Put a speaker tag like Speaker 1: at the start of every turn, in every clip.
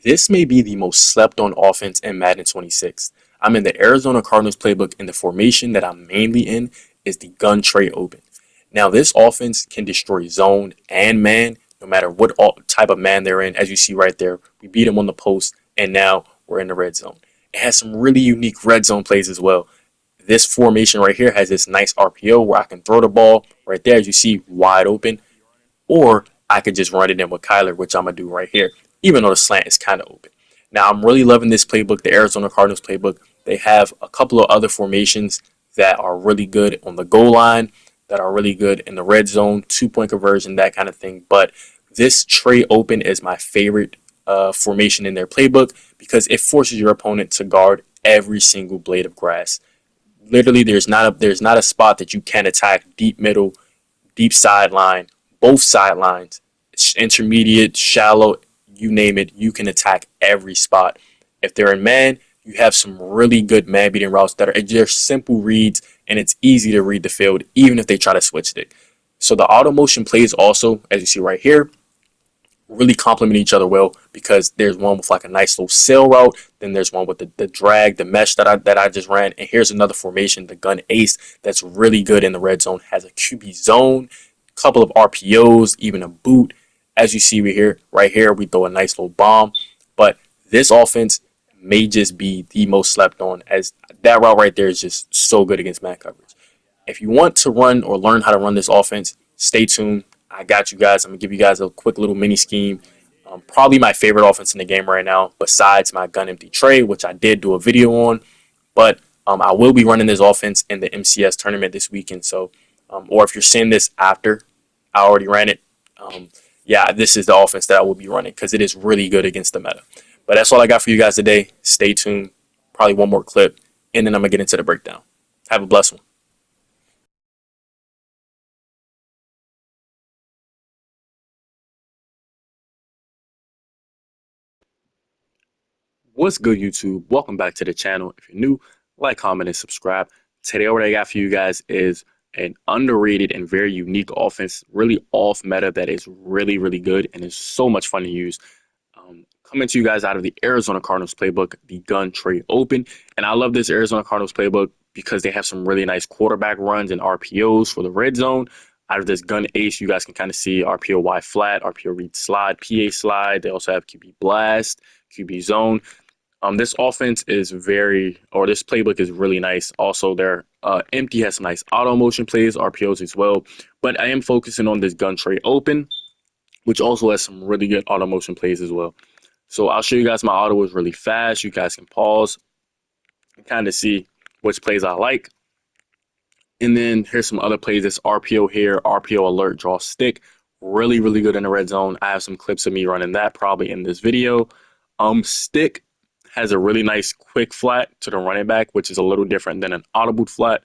Speaker 1: This may be the most slept on offense in Madden 26. I'm in the Arizona Cardinals playbook, and the formation that I'm mainly in is the gun tray open. Now, this offense can destroy zone and man, no matter what type of man they're in. As you see right there, we beat them on the post, and now we're in the red zone. It has some really unique red zone plays as well. This formation right here has this nice RPO where I can throw the ball right there, as you see, wide open, or I could just run it in with Kyler, which I'm going to do right here, even though the slant is kind of open. Now, I'm really loving this playbook, the Arizona Cardinals playbook. They have a couple of other formations that are really good on the goal line, that are really good in the red zone, 2 point conversion, that kind of thing. But this tray open is my favorite formation in their playbook because it forces your opponent to guard every single blade of grass. Literally, there's not a spot that you can attack. Deep middle, deep sideline, both sidelines, intermediate, shallow, you name it, you can attack every spot. If they're in man, you have some really good man beating routes that are just simple reads, and it's easy to read the field even if they try to switch stick. So the auto motion plays also, as you see right here, really complement each other well because there's one with like a nice little sail route, then there's one with the drag, the mesh that I just ran, and here's another formation, the gun ace, that's really good in the red zone. Has a QB zone, couple of RPOs, even a boot. As you see right here, we throw a nice little bomb. But this offense may just be the most slept on, as that route right there is just so good against man coverage. If you want to run or learn how to run this offense, stay tuned. I got you guys. I'm going to give you guys a quick little mini scheme. Probably my favorite offense in the game right now, besides my gun empty tray, which I did do a video on. But I will be running this offense in the MCS tournament this weekend. So, or if you're seeing this after I already ran it, yeah, this is the offense that I will be running because it is really good against the meta. But that's all I got for you guys today. Stay tuned. Probably one more clip, and then I'm going to get into the breakdown. Have a blessed one. What's good, YouTube? Welcome back to the channel. If you're new, like, comment, and subscribe. Today, what I got for you guys is an underrated and very unique offense, really off meta, that is really, really good and is so much fun to use. Coming to you guys out of the Arizona Cardinals playbook, the gun tray open. And I love this Arizona Cardinals playbook because they have some really nice quarterback runs and RPOs for the red zone. Out of this gun ace, you guys can kind of see RPO Y flat, RPO read slide, PA slide. They also have QB blast, QB zone. This offense is this playbook is really nice. Also, their empty has some nice auto motion plays, RPOs as well. But I am focusing on this gun tray open, which also has some really good auto motion plays as well. So I'll show you guys my auto is really fast. You guys can pause and kind of see which plays I like. And then here's some other plays. This RPO here, RPO alert, draw stick. Really, really good in the red zone. I have some clips of me running that probably in this video. Stick has a really nice quick flat to the running back, which is a little different than an audible flat.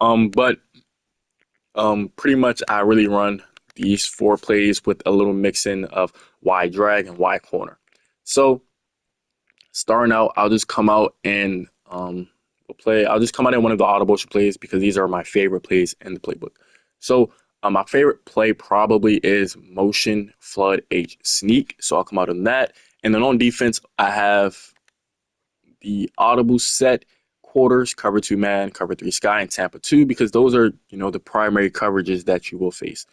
Speaker 1: But pretty much I really run these 4 plays with a little mixing of Y drag and Y corner. So starting out, I'll just come out and I'll just come out in one of the audible plays because these are my favorite plays in the playbook. So my favorite play probably is motion flood H sneak. So I'll come out on that. And then on defense, I have the audible set, quarters, cover 2 man, cover 3 sky, and Tampa 2, because those are, the primary coverages that you will face.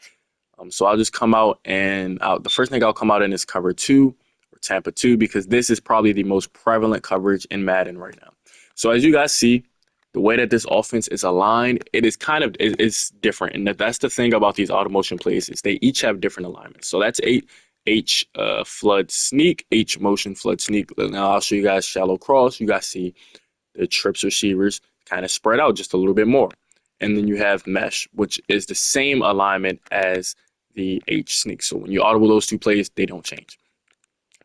Speaker 1: So I'll just come out and the first thing I'll come out in is cover 2 or Tampa 2, because this is probably the most prevalent coverage in Madden right now. So as you guys see, the way that this offense is aligned, it's different. And that's the thing about these auto motion plays, is they each have different alignments. So that's H flood sneak, H motion flood sneak. Now I'll show you guys shallow cross. You guys see the trips receivers kind of spread out just a little bit more. And then you have mesh, which is the same alignment as the H sneak. So when you audible those 2 plays, they don't change.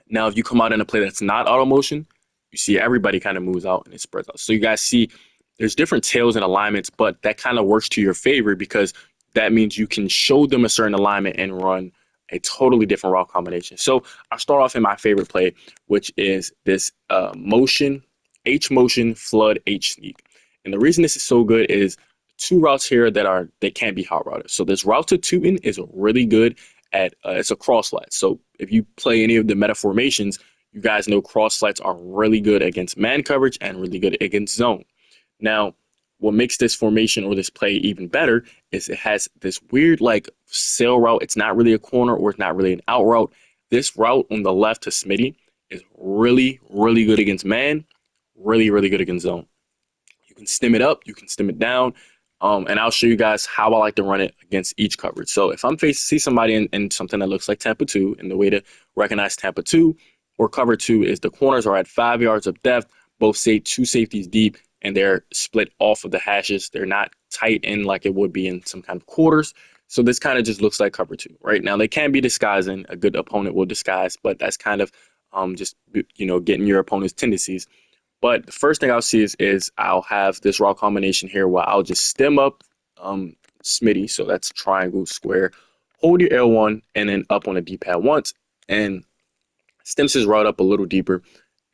Speaker 1: Now, if you come out in a play that's not auto motion, you see everybody kind of moves out and it spreads out. So you guys see there's different tails and alignments, but that kind of works to your favor because that means you can show them a certain alignment and run a totally different route combination. So I'll start off in my favorite play, which is this motion, H motion, flood, H sneak. And the reason this is so good is 2 routes here they can't be hot routed. So this route to Tootin is really good at it's a cross flat. So if you play any of the meta formations, you guys know cross flats are really good against man coverage and really good against zone. Now, what makes this formation or this play even better is it has this weird like sail route. It's not really a corner or it's not really an out route. This route on the left to Smitty is really, really good against man, really, really good against zone. You can stem it up, you can stem it down, and I'll show you guys how I like to run it against each coverage. So if I'm see somebody in something that looks like Tampa 2, and the way to recognize Tampa 2 or cover 2 is the corners are at 5 yards of depth, both say 2 safeties deep, and they're split off of the hashes. They're not tight in like it would be in some kind of quarters. So this kind of just looks like cover 2, right? Now they can be disguising. A good opponent will disguise, but that's kind of just getting your opponent's tendencies. But the first thing I'll see is I'll have this raw combination here where I'll just stem up Smitty. So that's triangle, square. Hold your L1 and then up on the D-pad once. And stems his route up a little deeper.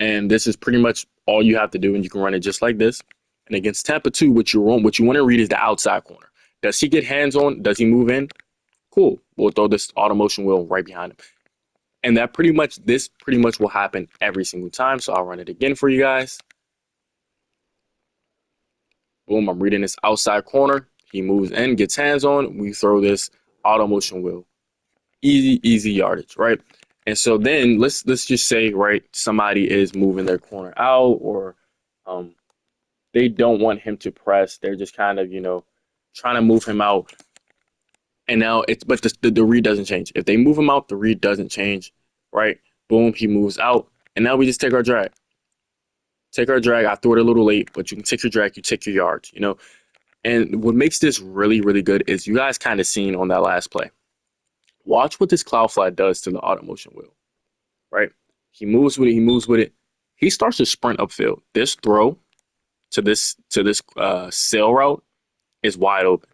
Speaker 1: And this is pretty much all you have to do. And you can run it just like this. And against Tampa 2, what you want to read is the outside corner. Does he get hands on? Does he move in? Cool. We'll throw this auto motion wheel right behind him. And this pretty much will happen every single time. So I'll run it again for you guys. Boom, I'm reading this outside corner. He moves in, gets hands on. We throw this auto motion wheel. Easy yardage, right? And so then let's just say, right, somebody is moving their corner out, or they don't want him to press. They're just kind of, trying to move him out. And now but the read doesn't change. If they move him out, the read doesn't change, right? Boom, he moves out. And now we just take our drag. Take our drag. I threw it a little late, but you can take your drag, you take your yards, And what makes this really, really good is you guys kind of seen on that last play. Watch what this cloud flat does to the auto motion wheel, right? He moves with it. He starts to sprint upfield. This throw to this sail route is wide open,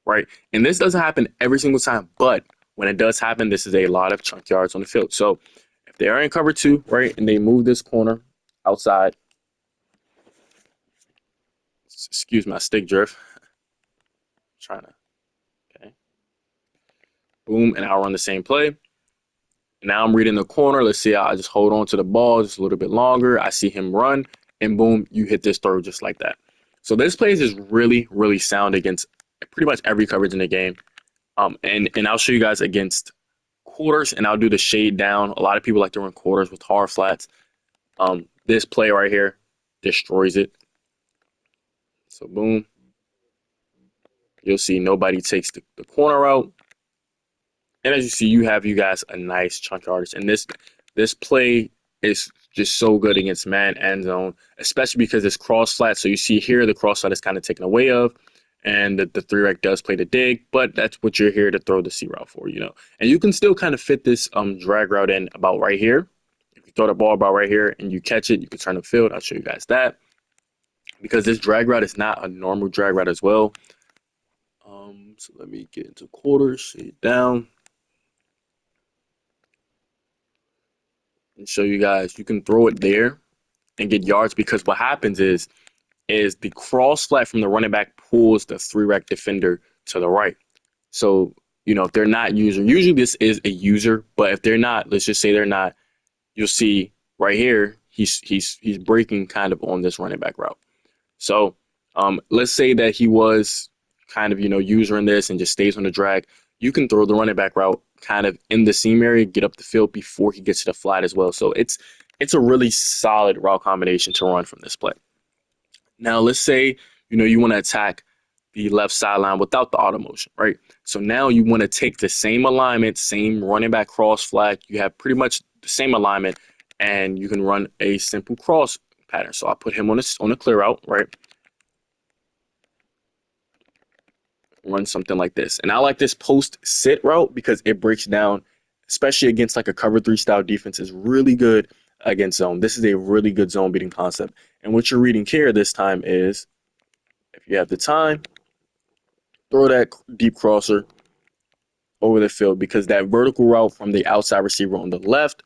Speaker 1: right? And this doesn't happen every single time, but when it does happen, this is a lot of chunk yards on the field. So if they are in cover 2, right, and they move this corner outside, excuse my stick drift, trying to, okay, boom, and I'll run the same play. Now I'm reading the corner. Let's see. I just hold on to the ball just a little bit longer. I see him run, and boom, you hit this throw just like that. So this plays is really, really sound against pretty much every coverage in the game. And I'll show you guys against quarters, and I'll do the shade down. A lot of people like to run quarters with hard flats. This play right here destroys it. So boom, you'll see nobody takes the corner out. And as you see, you guys a nice chunk artist. And this play is just so good against man and zone, especially because it's cross flat. So you see here, the cross flat is kind of taken away of, and the 3-rec does play the dig, but that's what you're here to throw the C route for, And you can still kind of fit this drag route in about right here. If you throw the ball about right here and you catch it, you can turn the field. I'll show you guys that. Because this drag route is not a normal drag route as well. So let me get into quarters, shade down. And show you guys you can throw it there and get yards, because what happens is the cross flat from the running back pulls the 3-rec defender to the right. So, if they're not usually this is a user, but if they're not, let's just say they're not, you'll see right here, he's breaking kind of on this running back route. So let's say that he was kind of, user in this and just stays on the drag. You can throw the running back route kind of in the seam area, get up the field before he gets to the flat as well. So it's a really solid route combination to run from this play. Now, let's say, you want to attack the left sideline without the auto motion, right? So now you want to take the same alignment, same running back cross flat. You have pretty much the same alignment, and you can run a simple cross pattern. So I put him on a clear out, right? Run something like this. And I like this post sit route because it breaks down, especially against like a cover 3 style defense, is really good against zone. This is a really good zone beating concept. And what you're reading here this time is, if you have the time, throw that deep crosser over the field, because that vertical route from the outside receiver on the left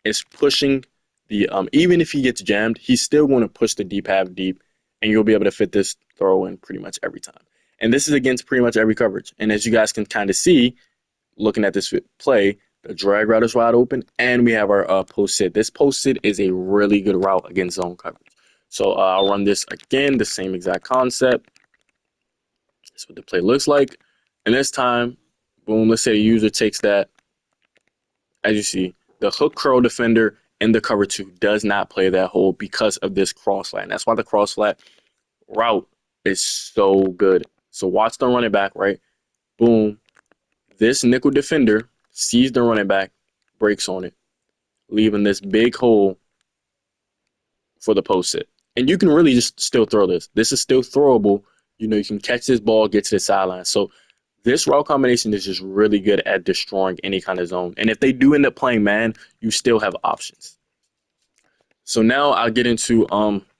Speaker 1: is pushing the even if he gets jammed, he's still going to push the deep half deep, and you'll be able to fit this throw in pretty much every time. And this is against pretty much every coverage. And as you guys can kind of see, looking at this play, The drag route is wide open, and we have our post sit. This post sit is a really good route against zone coverage. So I'll run this again, the same exact concept. That's what the play looks like. And this time, boom, let's say the user takes that. As you see, the hook curl defender in the cover two does not play that hole because of this cross flat. And that's why the cross flat route is so good. So watch the running back, right? Boom. This nickel defender sees the running back, breaks on it, leaving this big hole for the post sit. And you can really just still throw this. This is still throwable. You know, you can catch this ball, get to the sideline. So this route combination is just really good at destroying any kind of zone. And if they do end up playing man, you still have options. So now I'll get into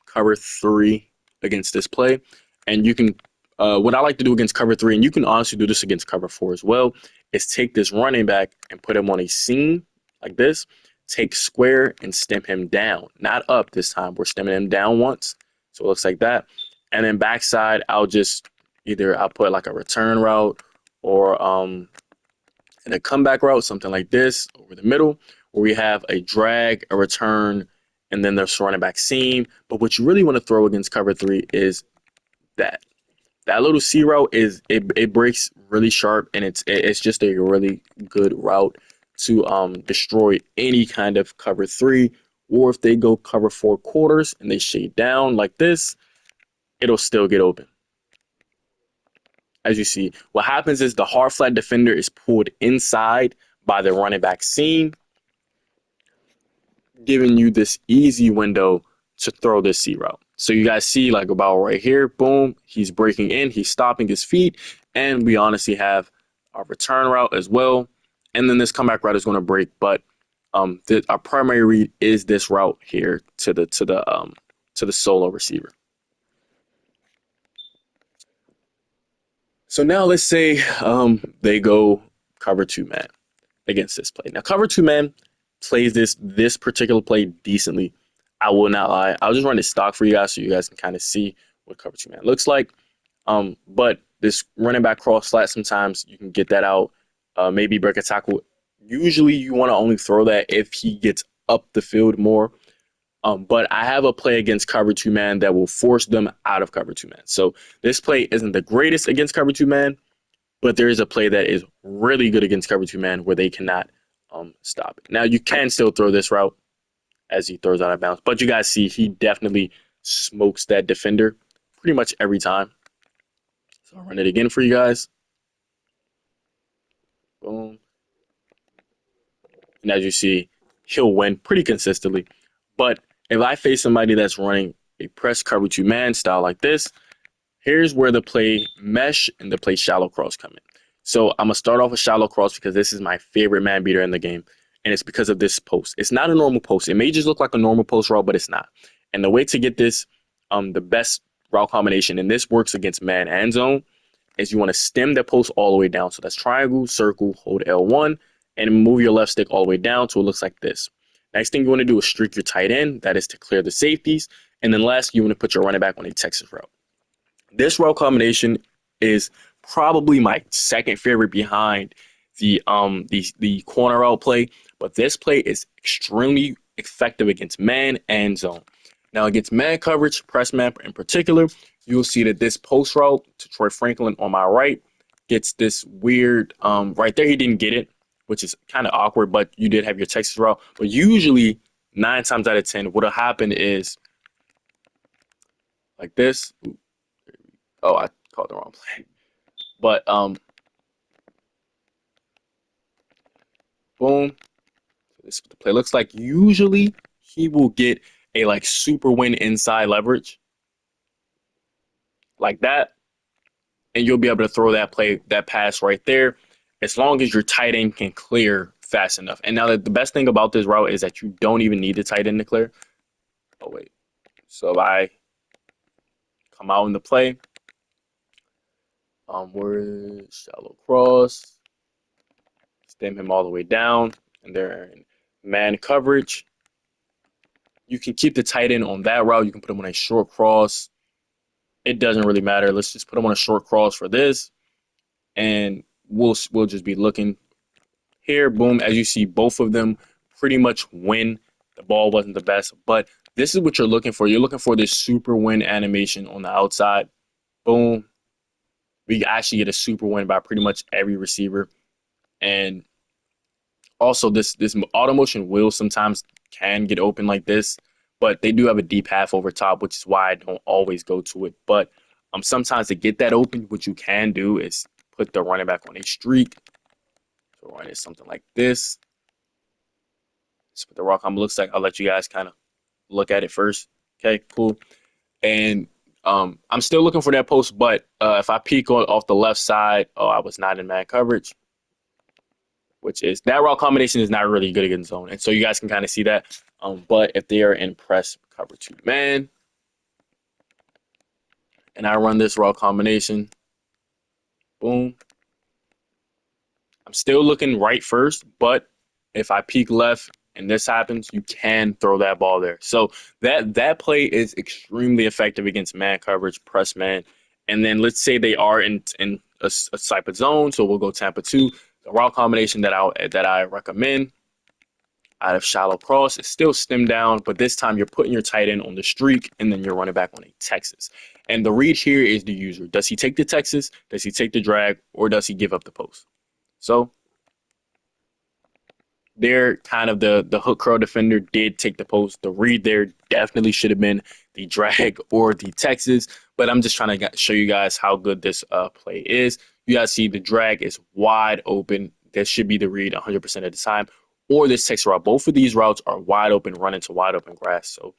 Speaker 1: cover three against this play. And you can what I like to do against cover three, and you can honestly do this against cover four as well, is take this running back and put him on a seam like this. Take square and stem him down. Not up this time. We're stemming him down once. So it looks like that. And then backside, I'll put like a return route or a comeback route, something like this over the middle, where we have a drag, a return, and then there's running back seam. But what you really want to throw against cover three is that little C route it breaks really sharp, and it's just a really good route to destroy any kind of cover three. Or if they go cover four quarters and they shade down like this, it'll still get open. As you see, what happens is the hard flat defender is pulled inside by the running back seam, giving you this easy window to throw this C route. So you guys see like about right here, boom, he's breaking in, he's stopping his feet, and we honestly have our return route as well. And then this comeback route is going to break, but our primary read is this route here to the solo receiver. So now let's say they go cover two man against this play. Now cover two man plays this particular play decently. I will not lie. I'll just run this stock for you guys so you guys can kind of see what cover two man looks like. But this running back cross flat, sometimes you can get that out. Maybe break a tackle. Usually you want to only throw that if he gets up the field more. But I have a play against cover two man that will force them out of cover two man. So this play isn't the greatest against cover two man, but there is a play that is really good against cover two man where they cannot stop it. Now you can still throw this route as he throws out of bounds, but you guys see he definitely smokes that defender pretty much every time. So I'll run it again for you guys. Boom. And as you see, he'll win pretty consistently. But if I face somebody that's running a press cover two man style like this, here's where the play mesh and the play shallow cross come in. So I'm gonna start off with shallow cross because this is my favorite man beater in the game, and it's because of this post. It's not a normal post. It may just look like a normal post route, but it's not. And the way to get this, the best route combination, and this works against man and zone, is you want to stem the post all the way down. So that's triangle, circle, hold L1, and move your left stick all the way down so it looks like this. Next thing you want to do is streak your tight end. That is to clear the safeties. And then last, you want to put your running back on a Texas route. This route combination is probably my second favorite behind the corner route play, but this play is extremely effective against man and zone. Now against man coverage, press man in particular, you'll see that this post route to Troy Franklin on my right gets this weird right there. He didn't get it, which is kind of awkward, but you did have your Texas route. But usually 9 times out of 10, what'll happen is like this. Oh, I called the wrong play. But boom. This is what the play looks like. Usually he will get a like super win inside leverage like that. And you'll be able to throw that pass right there, as long as your tight end can clear fast enough. And now the best thing about this route is that you don't even need the tight end to clear. Oh wait. So if I come out in the play, where's shallow cross, stem him all the way down, and they're in man coverage. You can keep the tight end on that route. You can put him on a short cross. It doesn't really matter. Let's just put him on a short cross for this, and we'll just be looking here, boom, as you see, both of them pretty much win. The ball wasn't the best, but this is what you're looking for. You're looking for this super win animation on the outside. Boom. We actually get a super win by pretty much every receiver. And also this auto motion will sometimes can get open like this, but they do have a deep half over top, which is why I don't always go to it. But sometimes to get that open, what you can do is put the running back on a streak. So run it something like this. That's what the raw combo looks like. I'll let you guys kind of look at it first. Okay, cool. And I'm still looking for that post, but if I peek off the left side, oh, I was not in man coverage, which is that raw combination is not really good against zone. And so you guys can kind of see that. But if they are in press cover two man, and I run this raw combination, boom, I'm still looking right first, but if I peek left and this happens, you can throw that ball there. So that play is extremely effective against man coverage, press man. And then let's say they are in a type of zone, so we'll go Tampa 2. The route combination that I recommend out of shallow cross is still stem down, but this time you're putting your tight end on the streak and then you're running back on a Texas. And the read here is the user. Does he take the Texas? Does he take the drag? Or does he give up the post? So there, kind of the hook curl defender did take the post. The read there definitely should have been the drag or the Texas, but I'm just trying to show you guys how good this play is. You guys see the drag is wide open. That should be the read 100% of the time, or this Texas route. Both of these routes are wide open, run into wide open grass. So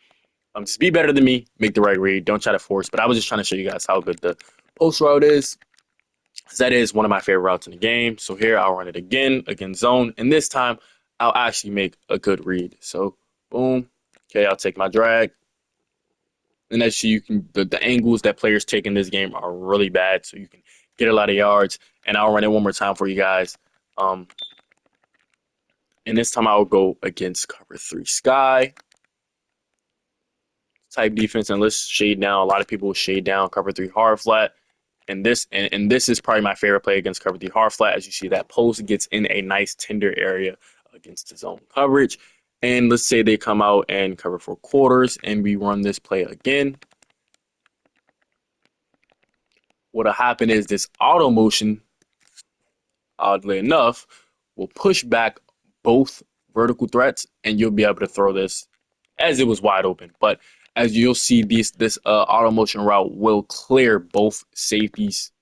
Speaker 1: just be better than me, make the right read. Don't try to force. But I was just trying to show you guys how good the post route is. That is one of my favorite routes in the game. So here I'll run it again against zone, and this time I'll actually make a good read. So boom. Okay, I'll take my drag. And as you can, the angles that players take in this game are really bad. So you can get a lot of yards. And I'll run it one more time for you guys. And this time I'll go against cover three sky type defense. And let's shade down. A lot of people will shade down cover three hard flat. And this is probably my favorite play against cover three hard flat. As you see, that post gets in a nice tender area against the zone coverage. And let's say they come out and cover four quarters, and we run this play again. What'll happen is this auto motion, oddly enough, will push back both vertical threats, and you'll be able to throw this as it was wide open. But as you'll see, this auto motion route will clear both safeties,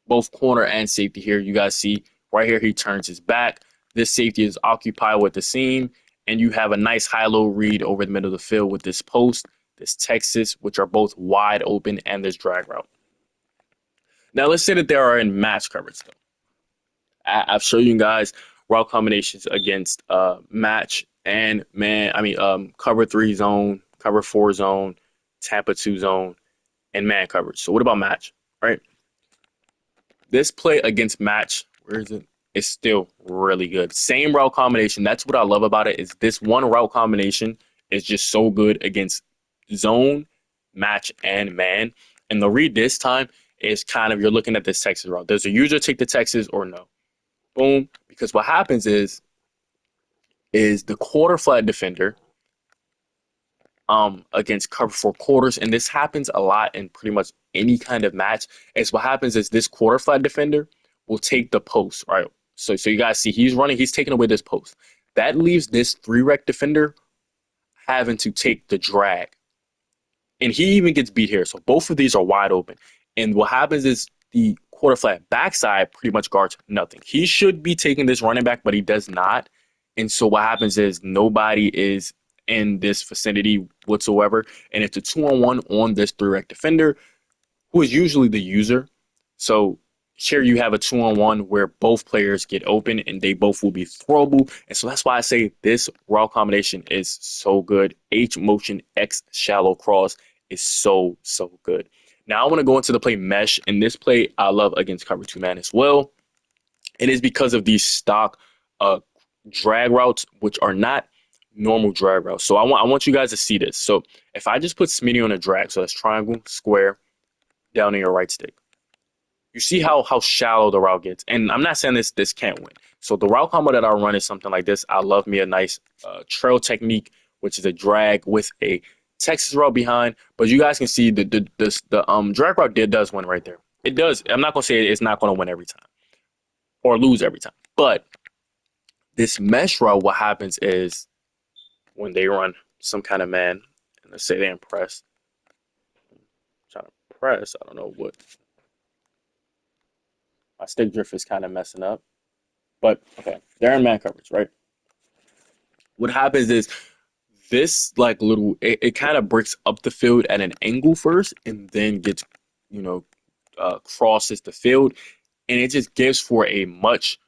Speaker 1: both corner and safety here. You guys see right here, he turns his back. This safety is occupied with the seam, and you have a nice high-low read over the middle of the field with this post, this Texas, which are both wide open, and this drag route. Now, let's say that they are in match coverage, though. I've shown you guys route combinations against match and man. Cover three zone, cover four zone, Tampa 2 zone, and man coverage. So what about match, right? This play against match, where is it? It's still really good. Same route combination. That's what I love about it, is this one route combination is just so good against zone, match, and man. And the read this time is kind of, you're looking at this Texas route. Does the user take the Texas or no? Boom. Because what happens is the quarter flat defender against cover four quarters, and this happens a lot in pretty much any kind of match, is what happens is this quarter flat defender will take the post, right? So you guys see he's running, he's taking away this post. That leaves this three rec defender having to take the drag. And he even gets beat here. So both of these are wide open. And what happens is the quarter flat backside pretty much guards nothing. He should be taking this running back, but he does not. And so what happens is nobody is in this vicinity whatsoever. And it's a 2-on-1 on this three rec defender, who is usually the user. So here you have a 2-on-1 where both players get open and they both will be throwable. And so that's why I say this route combination is so good. H motion X shallow cross is so good. Now I want to go into the play mesh, and this play I love against cover two man as well. It is because of these stock drag routes, which are not normal drag routes. So I want you guys to see this. So if I just put Smitty on a drag, so that's triangle, square, down in your right stick. you see how shallow the route gets. And I'm not saying this can't win. So the route combo that I run is something like this. I love me a nice trail technique, which is a drag with a Texas route behind. But you guys can see the drag route does win right there. It does. I'm not gonna say it's not gonna win every time or lose every time. But this mesh route, what happens is when they run some kind of man, and let's say they impress, trying to press, I don't know what my stick drift is kind of messing up. But okay, they're in man coverage, right? What happens is this like little it kind of breaks up the field at an angle first and then gets, you know, crosses the field, and it just gives for a much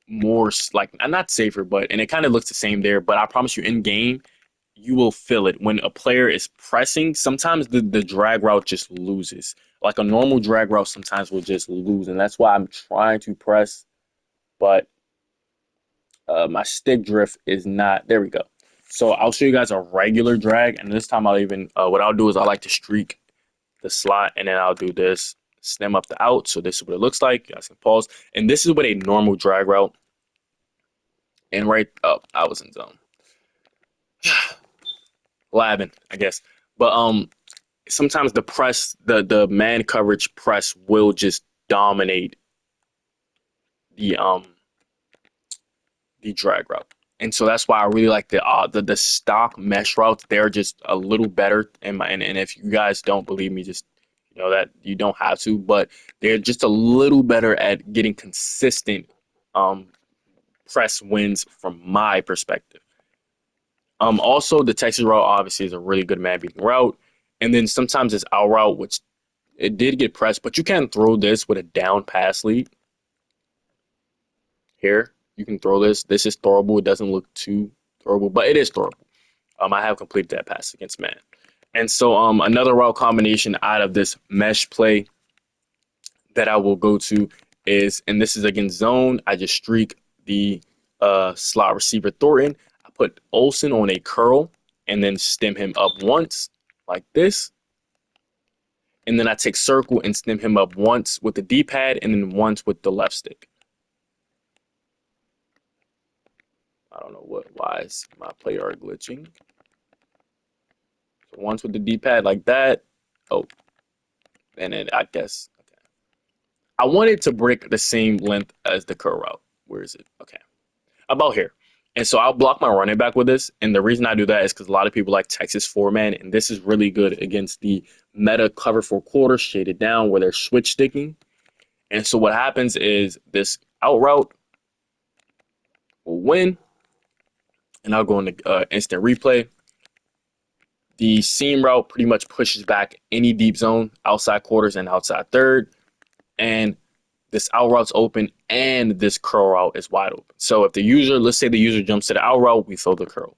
Speaker 1: more like not safer, but and it kind of looks the same there. But I promise you, in game, you will feel it when a player is pressing. Sometimes the drag route just loses. Like a normal drag route sometimes will just lose, and that's why I'm trying to press, but my stick drift is not. There we go. So I'll show you guys a regular drag, and this time I'll even what I'll do is I like to streak the slot, and then I'll do this stem up the out. So this is what it looks like. You guys can pause, and this is what a normal drag route. And right up, I was in zone, labbing, I guess. But sometimes the press, the man coverage press will just dominate the um the drag route. And so that's why I really like the stock mesh routes. They're just a little better in my and if you guys don't believe me, just you know that you don't have to, but they're just a little better at getting consistent um press wins from my perspective. Also the Texas route obviously is a really good man beating route. And then sometimes it's out route, which it did get pressed, but you can throw this with a down pass lead. Here, you can throw this. This is throwable. It doesn't look too throwable, but it is throwable. I have completed that pass against man. And so another route combination out of this mesh play that I will go to is, and this is against zone, I just streak the slot receiver Thornton. I put Olsen on a curl and then stem him up once like this. And then I take circle and stem him up once with the D-pad and then once with the left stick. I don't know why is my player glitching. So once with the D-pad like that. Oh, and then I guess, okay. I wanted to break the same length as the curl route. Where is it? Okay. About here. And so I'll block my running back with this. And the reason I do that is because a lot of people like Texas four-man, and this is really good against the meta cover 4 quarters shaded down where they're switch sticking. And so what happens is this out route will win. And I'll go into instant replay. The seam route pretty much pushes back any deep zone, outside quarters and outside third. And this out route's open and this curl route is wide open. So if the user, let's say the user jumps to the out route, we throw the curl.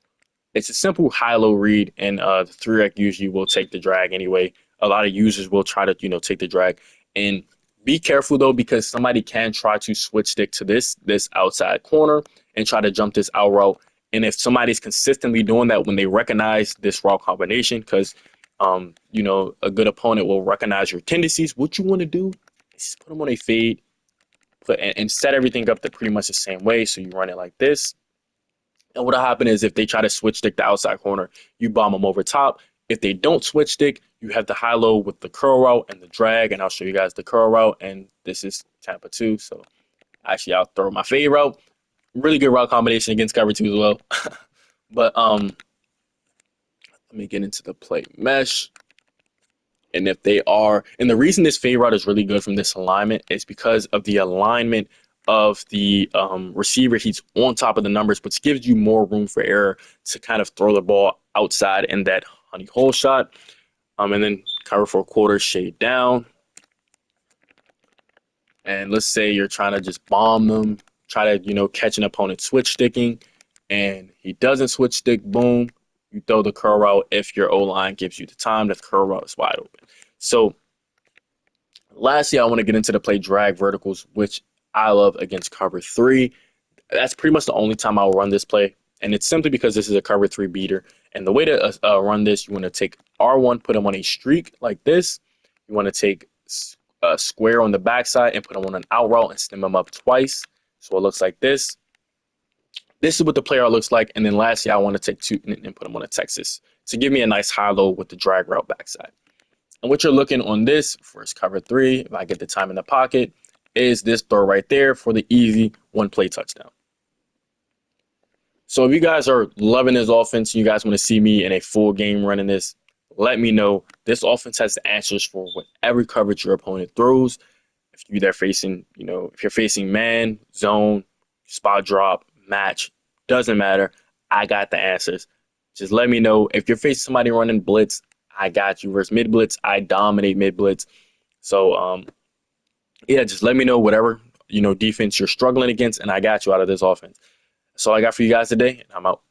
Speaker 1: It's a simple high-low read, and the 3-rec usually will take the drag anyway. A lot of users will try to, take the drag. And be careful, though, because somebody can try to switch stick to this outside corner and try to jump this out route. And if somebody's consistently doing that when they recognize this route combination, because, a good opponent will recognize your tendencies, what you want to do is just put them on a fade and set everything up pretty much the same way. So you run it like this. And what'll happen is if they try to switch stick the outside corner, you bomb them over top. If they don't switch stick, you have the high-low with the curl route and the drag, and I'll show you guys the curl route, and this is Tampa 2. So actually, I'll throw my fade route. Really good route combination against cover 2 as well. But let me get into the play mesh. And if they are, and the reason this fade route is really good from this alignment is because of the alignment of the receiver. He's on top of the numbers, which gives you more room for error to kind of throw the ball outside in that honey hole shot. And then cover 4 quarters, shade down. And let's say you're trying to just bomb them, try to, catch an opponent switch sticking, and he doesn't switch stick, boom, you throw the curl route. If your O-line gives you the time, the curl route is wide open. So lastly, I want to get into the play drag verticals, which I love against cover 3. That's pretty much the only time I'll run this play. And it's simply because this is a cover 3 beater. And the way to run this, you want to take R1, put them on a streak like this. You want to take a square on the backside and put them on an out route and stem them up twice. So it looks like this. This is what the player looks like. And then lastly, I want to take two and put them on a Texas to give me a nice high low with the drag route backside. And what you're looking on this for is cover three, if I get the time in the pocket, is this throw right there for the easy one play touchdown. So if you guys are loving this offense, you guys want to see me in a full game running this, let me know. This offense has the answers for whatever coverage your opponent throws. If you're facing, if you're facing man, zone, spot drop, match, doesn't matter. I got the answers. Just let me know. If you're facing somebody running blitz, I got you. Versus mid blitz, I dominate mid blitz. So yeah, just let me know whatever defense you're struggling against, and I got you out of this offense. That's all I got for you guys today, and I'm out.